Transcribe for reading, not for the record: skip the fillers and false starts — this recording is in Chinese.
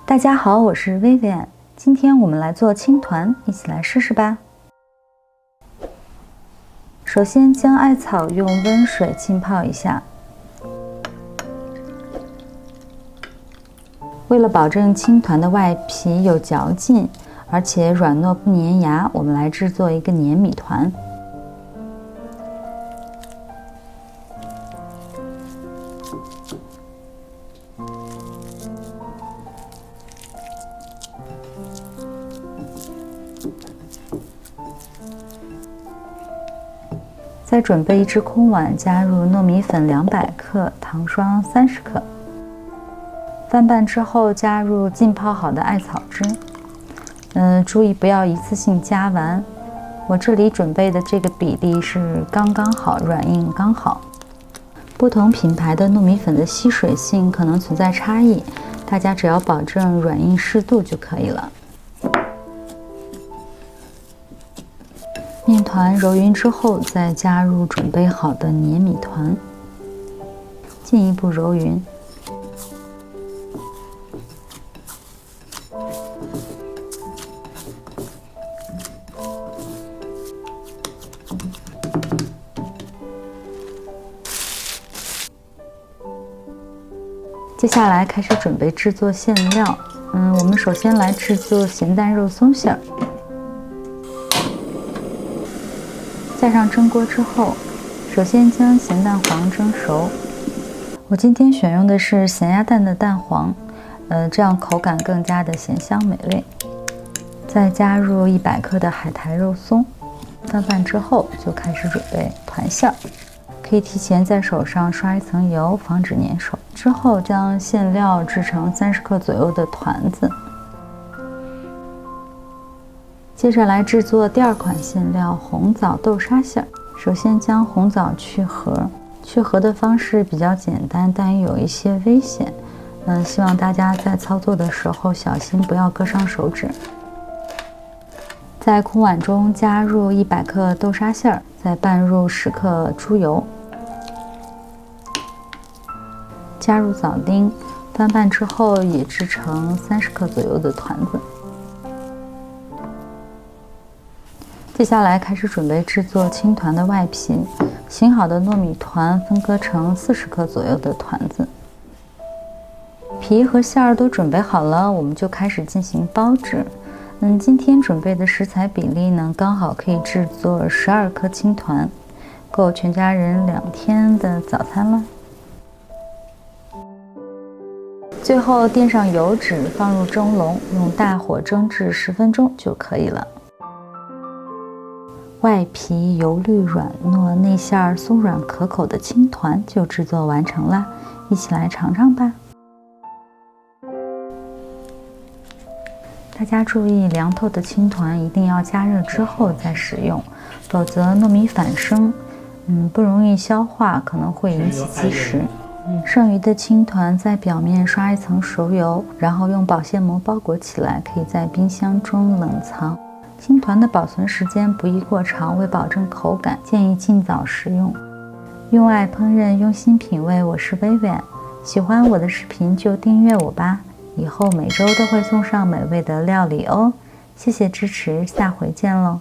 大家好，我是 Vivian， 今天我们来做青团，一起来试试吧。首先将艾草用温水浸泡一下。为了保证青团的外皮有嚼劲，而且软糯不粘牙，我们来制作一个黏米团。再准备一只空碗，加入糯米粉200克、糖霜30克。翻拌之后，加入浸泡好的艾草汁。注意不要一次性加完。我这里准备的这个比例是刚刚好，软硬刚好。不同品牌的糯米粉的吸水性可能存在差异，大家只要保证软硬适度就可以了。面团揉匀之后，再加入准备好的黏米团，进一步揉匀。接下来开始准备制作馅料。我们首先来制作咸蛋肉松馅儿。架上蒸锅之后，首先将咸蛋黄蒸熟。我今天选用的是咸鸭蛋的蛋黄，这样口感更加的咸香美味。再加入100克的海苔肉松，翻拌之后就开始准备团馅儿。可以提前在手上刷一层油，防止粘手。之后将馅料制成30克左右的团子。接着来制作第二款馅料红枣豆沙馅儿。首先将红枣去核，去核的方式比较简单，但又有一些危险。希望大家在操作的时候小心，不要割伤手指。在空碗中加入100克豆沙馅儿，再拌入10克猪油，加入枣丁，翻拌之后也制成30克左右的团子。接下来开始准备制作青团的外皮，醒好的糯米团分割成40克左右的团子。皮和馅儿都准备好了，我们就开始进行包制。今天准备的食材比例呢，刚好可以制作12颗青团，够全家人2天的早餐了。最后垫上油纸，放入蒸笼，用大火蒸至10分钟就可以了。外皮油绿软糯，内馅松软可口的青团就制作完成啦，一起来尝尝吧。大家注意，凉透的青团一定要加热之后再食用，否则糯米反生，不容易消化，可能会引起积食。剩余的青团在表面刷一层熟油，然后用保鲜膜包裹起来，可以在冰箱中冷藏。青团的保存时间不宜过长，为保证口感，建议尽早食用。用爱烹饪，用心品味，我是Vivian。喜欢我的视频就订阅我吧，以后每周都会送上美味的料理哦。谢谢支持，下回见喽。